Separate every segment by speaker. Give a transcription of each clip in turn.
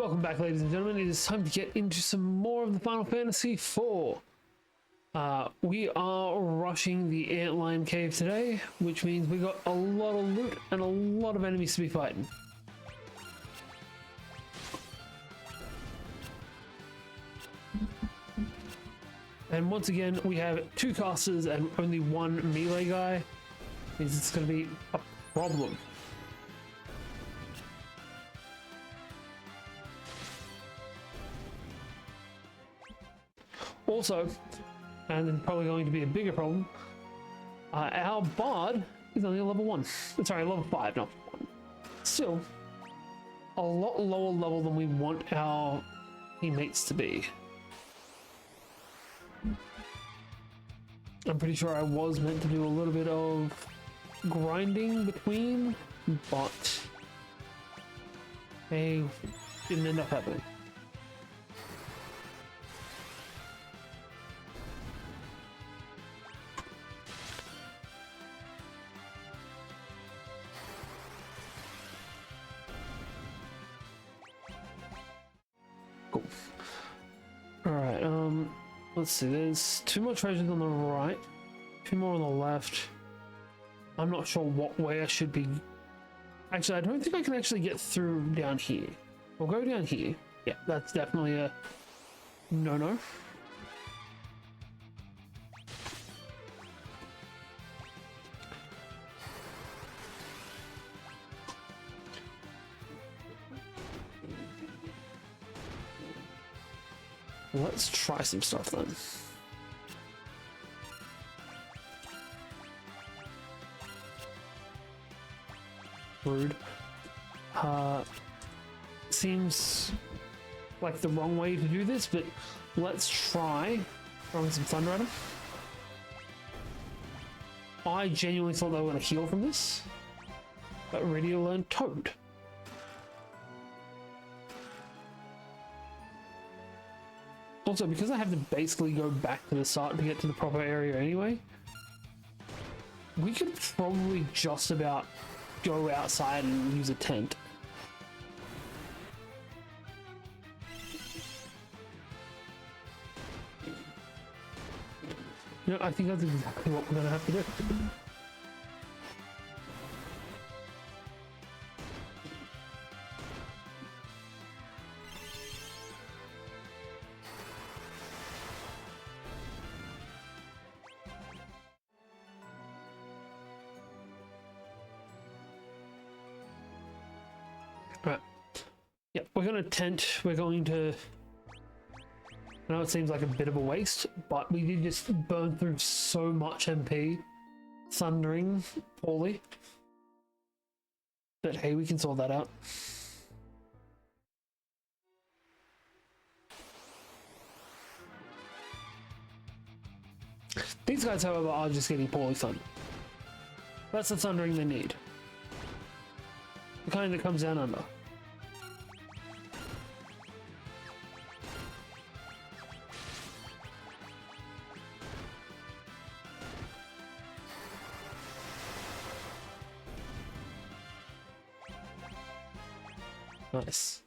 Speaker 1: Welcome back, ladies and gentlemen. It is time to get into some more of the Final Fantasy IV. We are rushing the Antlion Cave today, which means we got a lot of loot and a lot of enemies to be fighting. And once again, we have two casters and only one melee guy. Means it's going to be a problem. Also, and then probably going to be a bigger problem, our bard is only a level 1. Sorry, level 5, not 1. Still, a lot lower level than we want our teammates to be. I'm pretty sure I was meant to do a little bit of grinding between, but it didn't end up happening. Cool. Alright, let's see, there's 2 more treasures on the right, 2 more on the left. I'm not sure what way I should be. Actually, I don't think I can actually get through down here. We'll go down here. Yeah, that's definitely a no-no. Let's try some stuff then. Rude. Seems like the wrong way to do this, but let's try throwing some thunder at him. I genuinely thought they were going to heal from this, but really learned Toad. Also, because I have to basically go back to the start to get to the proper area anyway, we could probably just about go outside and use a tent. You know, I think that's exactly what we're going to have to do. Right. Yeah, we're going to tent. We're going to... I know it seems like a bit of a waste, but we did just burn through so much MP thundering poorly. But hey, we can sort that out. These guys, however, are just getting poorly thundered. That's the thundering they need. The kind that comes down under. Nice.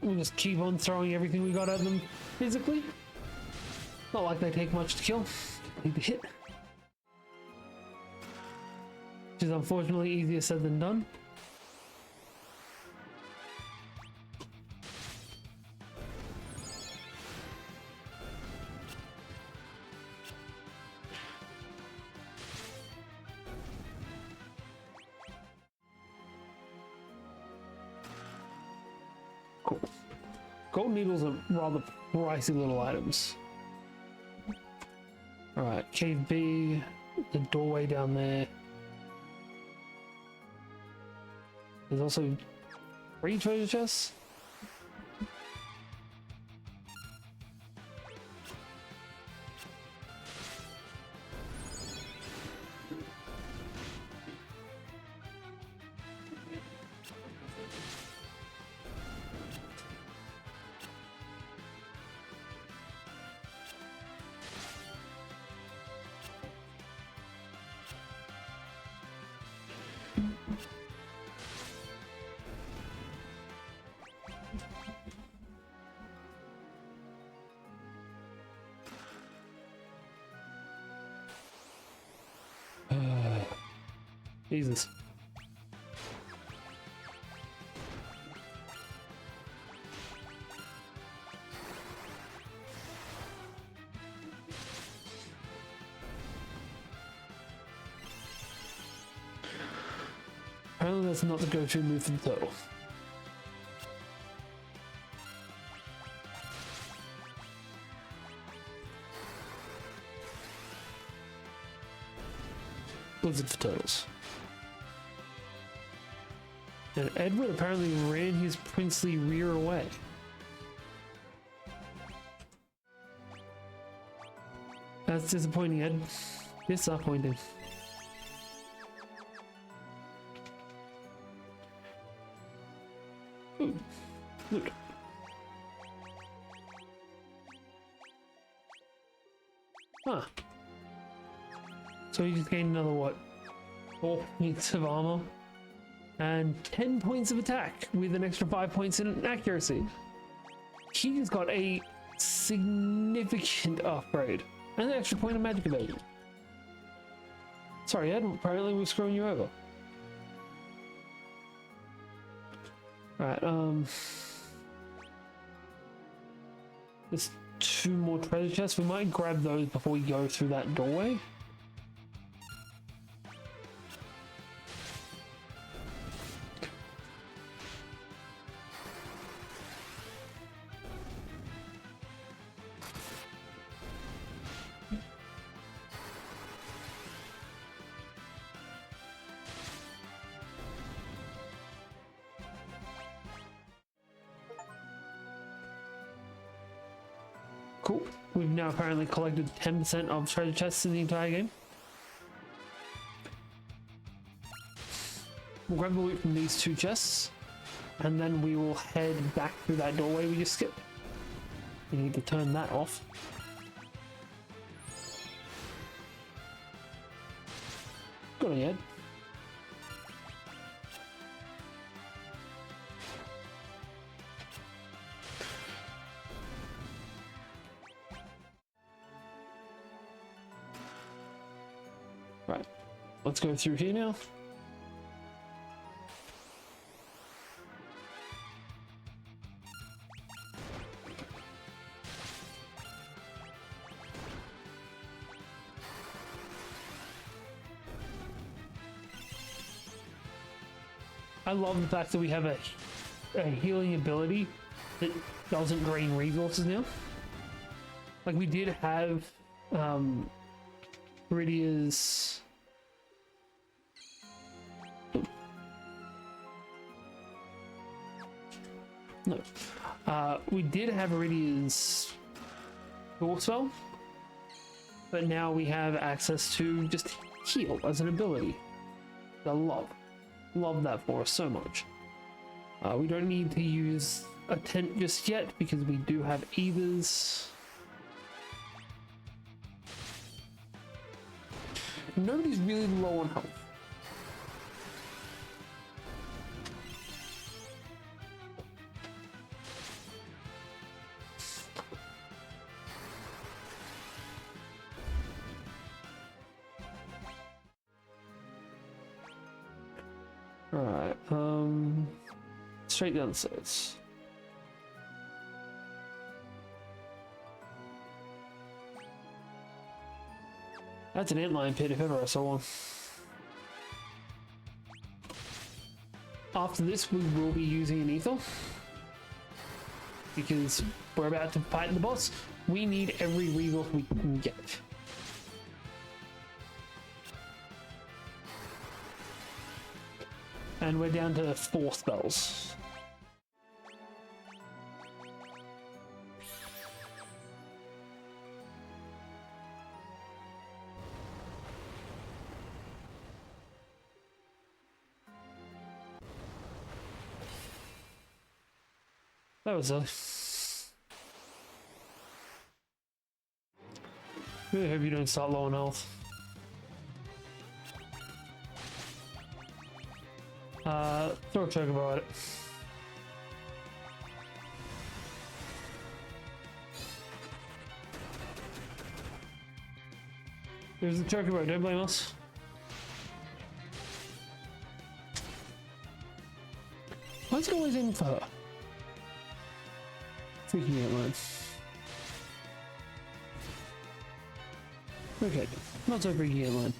Speaker 1: We'll just keep on throwing everything we got at them physically. Not like they take much to kill. Need to hit. Which is unfortunately easier said than done. Cool. Gold needles are rather pricey little items. Alright, Cave B, the doorway down there. There's also 3 treasure chests. Jesus. Apparently that's not the go-to move for the turtle. Blizzard for turtles. And Edward apparently ran his princely rear away. That's disappointing, Ed. Disappointing. Ooh, loot. Huh. So he just gained another, what, 4 points of armor and 10 points of attack with an extra 5 points in accuracy. He's got a significant upgrade and an extra point of magic evasion. Sorry, Ed, apparently we're screwing you over. Alright, there's 2 more treasure chests. We might grab those before we go through that doorway. Cool. We've now apparently collected 10% of treasure chests in the entire game. We'll grab the loot from these 2 chests, and then we will head back through that doorway we just skipped. We need to turn that off. Good on you, Ed. Right, let's go through here now. I love the fact that we have a healing ability that doesn't drain resources now. Like we did have Viridia's we did have Viridia's Door Spell, but now we have access to just heal as an ability. I love that for us so much. We don't need to use a tent just yet because we do have Ethers. Nobody's really low on health. Alright, straight down the stairs. That's an antlion pit if ever I saw one. After this, we will be using an ether because we're about to fight the boss. We need every resource we can get. And we're down to 4 spells. That was silly. Really hope you don't start low on health. Throw a chocobo at it. There's the chocobo, don't blame us. Why is it always aiming for her? Freaking out, man. Okay, not so freaking out, man.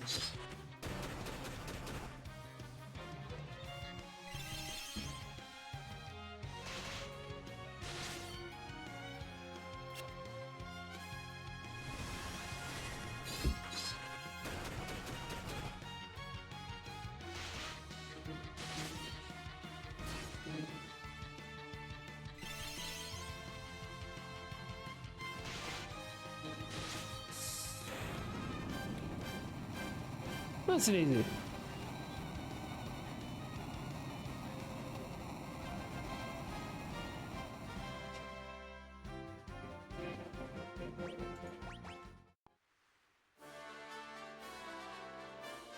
Speaker 1: Nice and easy.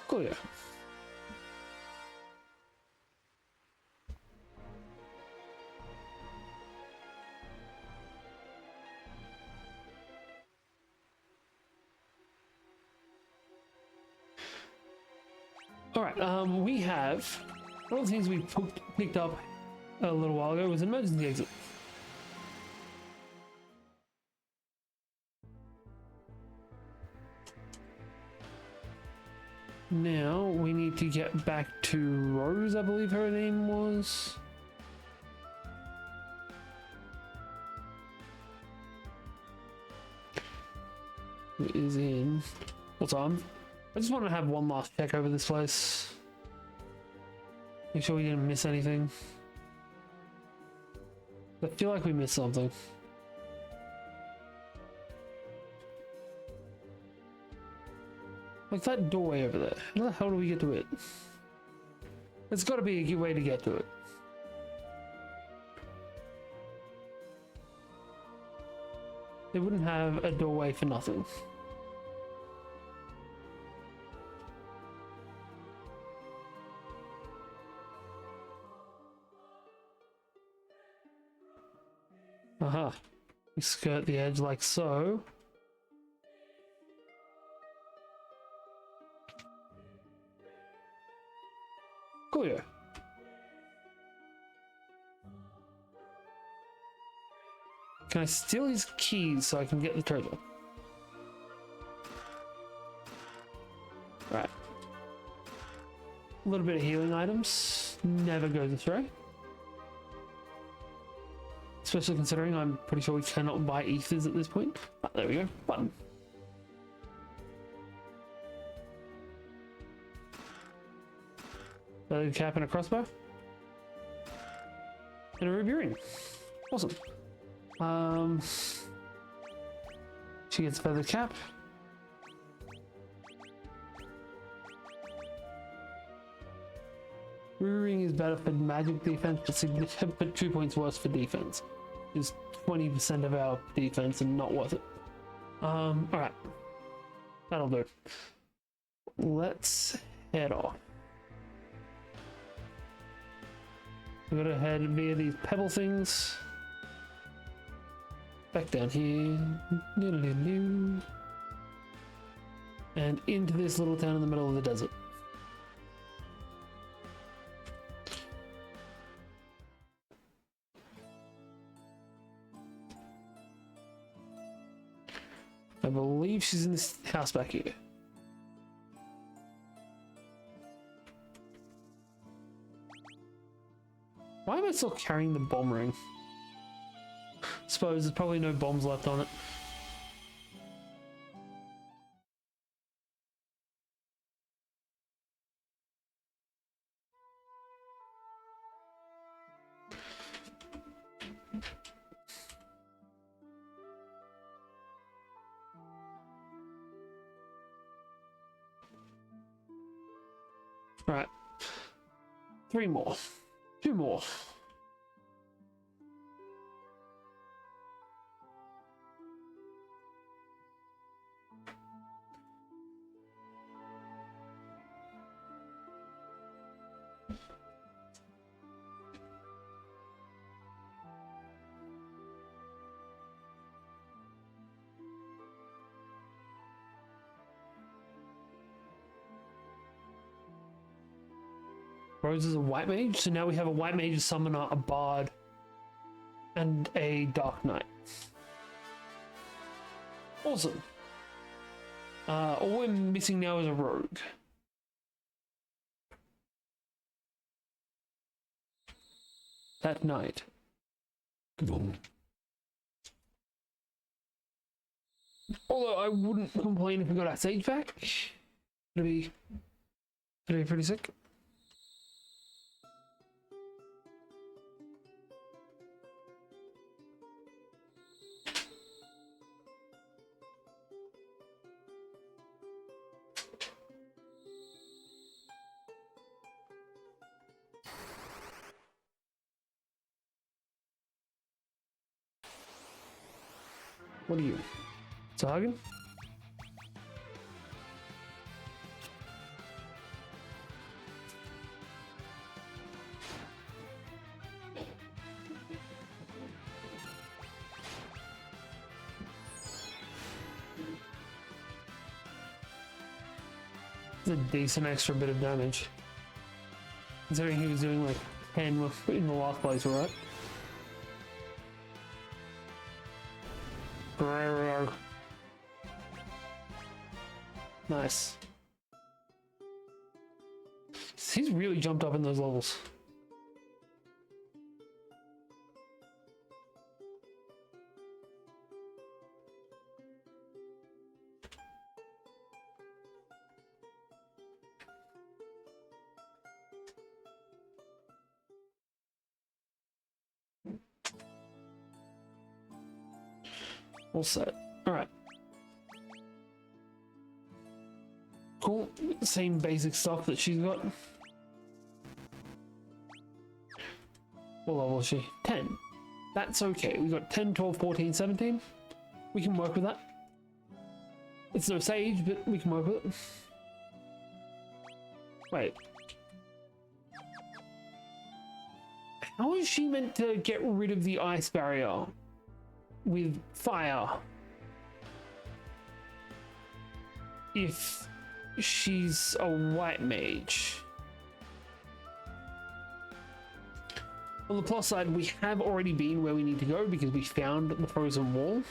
Speaker 1: Cool, yeah. All right, we have one of the things we picked up a little while ago was an emergency exit. Now we need to get back to Rose, I believe her name was. Who is in what time? I just want to have one last check over this place. Make sure we didn't miss anything. I feel like we missed something. Like that doorway over there. How the hell do we get to it? There's got to be a good way to get to it. They wouldn't have a doorway for nothing. Aha. We skirt the edge like so. Cool, yeah. Can I steal his keys so I can get the treasure? Right. A little bit of healing items. Never goes astray. Especially considering I'm pretty sure we cannot buy ethers at this point. Ah, there we go. Button. A cap and a crossbow. And a ruby ring. Awesome. She gets a feather cap. Ruby ring is better for magic defense, but 2 points worse for defense. Is 20% of our defense and not worth it. Alright. That'll do. Let's head off. We gotta head via these pebble things. Back down here. And into this little town in the middle of the desert. I believe she's in this house back here. Why am I still carrying the bomb ring? Suppose there's probably no bombs left on it. Right. 3 more. 2 more. Rose is a white mage, so now we have a white mage, a summoner, a bard, and a dark knight. Awesome. All we're missing now is a rogue. That night. Although I wouldn't complain if we got our sage back. It'd be pretty sick. What are you? Targan? It's a decent extra bit of damage. Considering he was doing like 10 in the last place, right? Nice. He's really jumped up in those levels. All set. All right. Cool. Same basic stuff that she's got. What level is she? 10. That's okay. We got 10, 12, 14, 17. We can work with that. It's no sage, but we can work with it. Wait. How is she meant to get rid of the ice barrier with fire if she's a white mage? On the plus side, we have already been where we need to go because we found the frozen wall.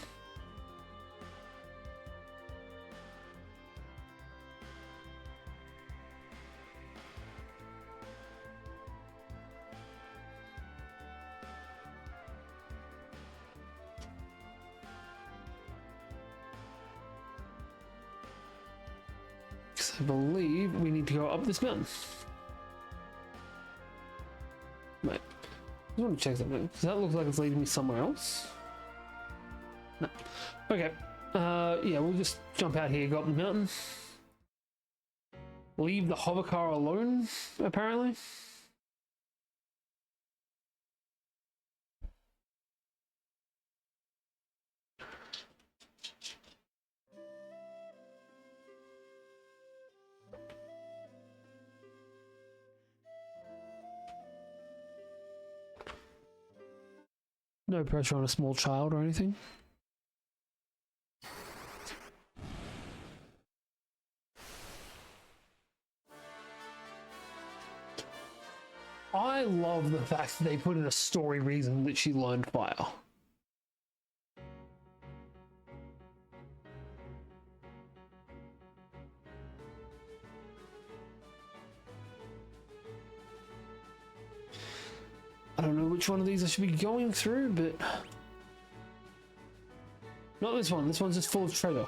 Speaker 1: I believe we need to go up this mountain. Right. I want to check something. Does that look like it's leading me somewhere else? No. Okay. Yeah, we'll just jump out here, go up the mountain. Leave the hover car alone, apparently. No pressure on a small child or anything. I love the fact that they put in a story reason that she learned fire. I don't know which one of these I should be going through, but not this one. This one's just full of treasure.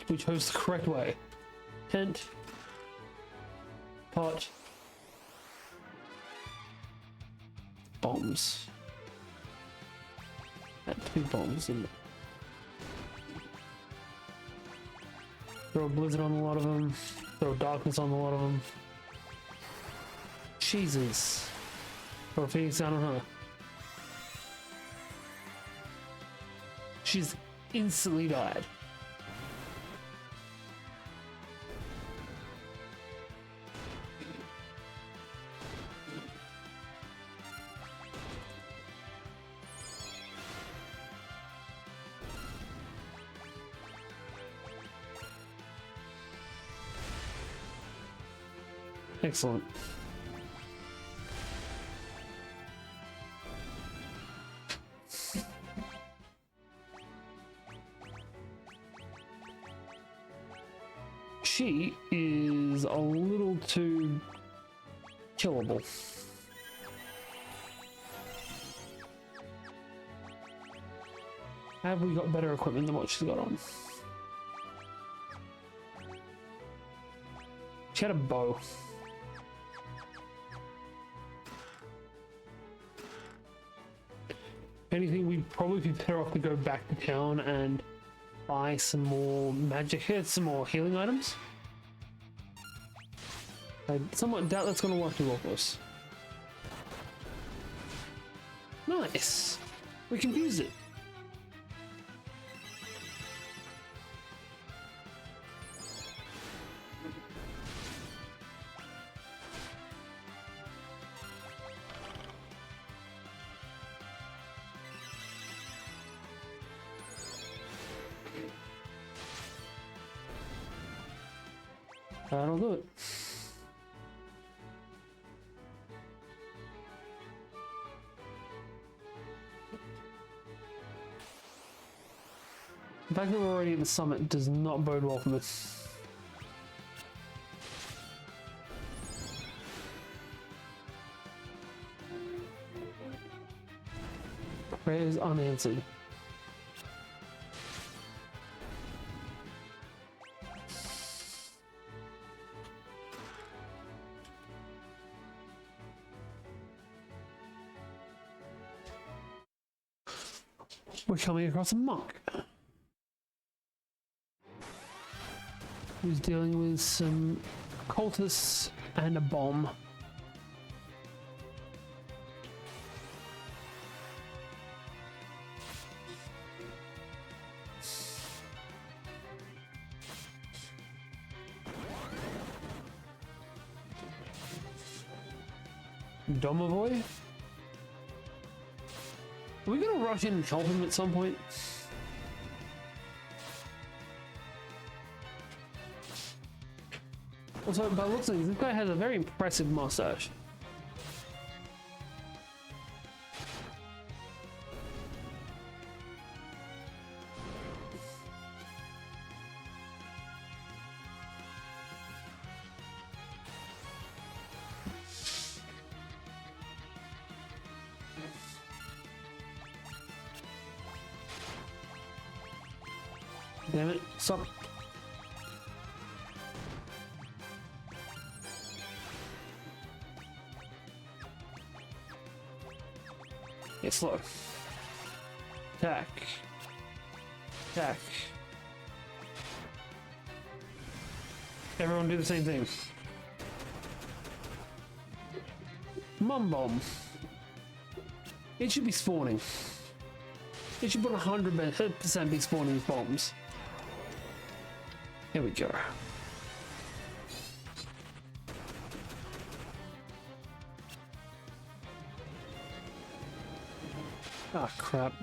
Speaker 1: We chose the correct way. Tent. Pot. Bombs. Had 2 bombs in it. Throw a blizzard on a lot of them. Throw darkness on a lot of them. Jesus. Throw a phoenix down on her. She's instantly died. Excellent. She is a little too killable. Have we got better equipment than what she's got on? She had a bow. If anything, we'd probably be better off to go back to town and buy some more magic hits, some more healing items. I somewhat doubt that's going to work too well for us. Nice. We confused it. That'll do it. The fact that we're already at the summit does not bode well for this. Prayers unanswered. We're coming across a monk who's dealing with some cultists and a bomb. Domovoy? Are we gonna rush in and help him at some point? Also, by the looks of things, this guy has a very impressive mustache. Damn it, stop. Get slow. Attack. Attack. Everyone do the same thing. Mum bomb. It should be spawning. It should put 100% be spawning bombs. Here we go. Ah, crap.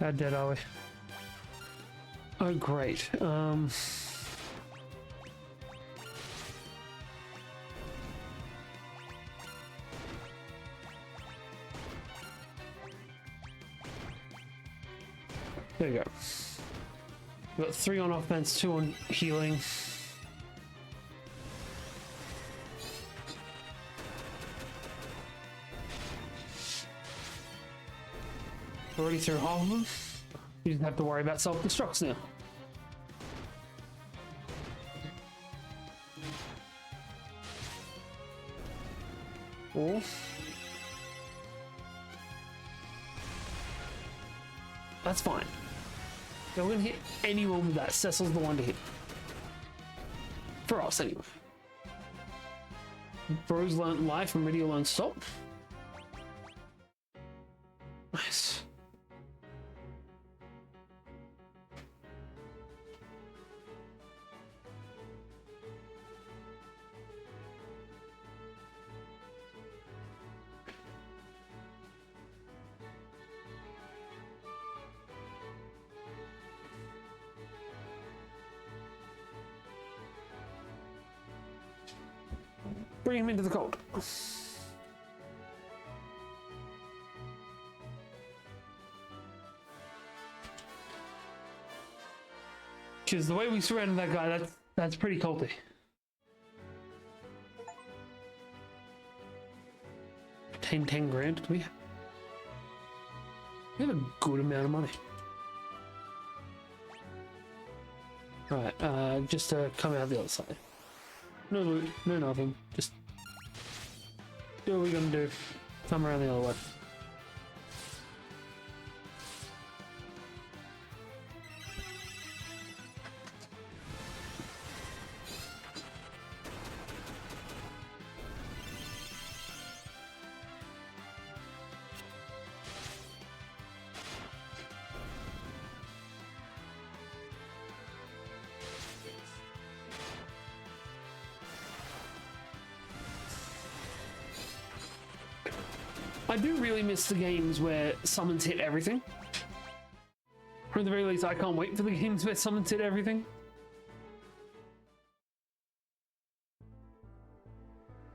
Speaker 1: How dead are we? Oh, great. There you go. We've got 3 on offense, 2 on healing. Already through half of them. You didn't have to worry about self-destructs now. Or that's fine. Don't gonna hit anyone with that. Cecil's the one to hit. For us, anyway. Bro's learnt life and Meridian learned stop. Nice. Bring him into the cold. Because the way we surrounded that guy, that's pretty culty. $10 grand. We have a good amount of money. Right, just to come out the other side. No loot, no nothing. Just do what we're gonna do. Come around the other way. I do really miss the games where summons hit everything. Or at the very least, I can't wait for the games where summons hit everything.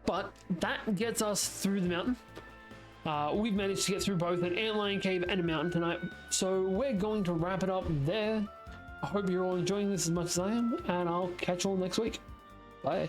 Speaker 1: But that gets us through the mountain. We've managed to get through both an Antlion Cave and a mountain tonight, so we're going to wrap it up there. I hope you're all enjoying this as much as I am, and I'll catch you all next week. Bye.